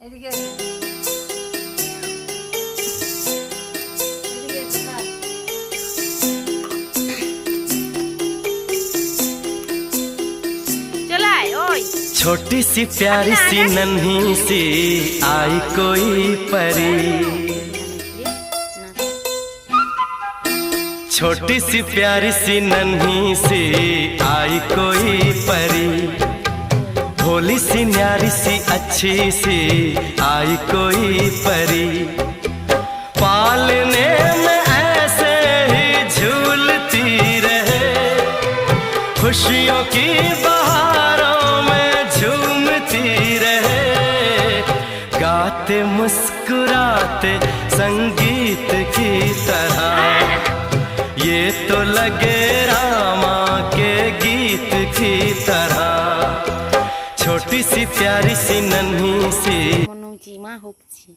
এদিকে এসো। এদিকে এসো, থাক। चला ओए छोटी सी प्यारी सी नन्ही सी आई कोई परी, छोटी सी प्यारी सी नन्ही सी आई कोई परी, भोली सी न्यारी सी अच्छी सी आई कोई परी, पालने में ऐसे ही झूलती रहे, खुशियों की बहारों में झूमती रहे, गाते मुस्कुराते संगीत की तरह, ये तो लगे रामा के गीत की तरह, छोटी सी प्यारी सी नन्ही सी মনে হচ্ছে মা হচ্ছে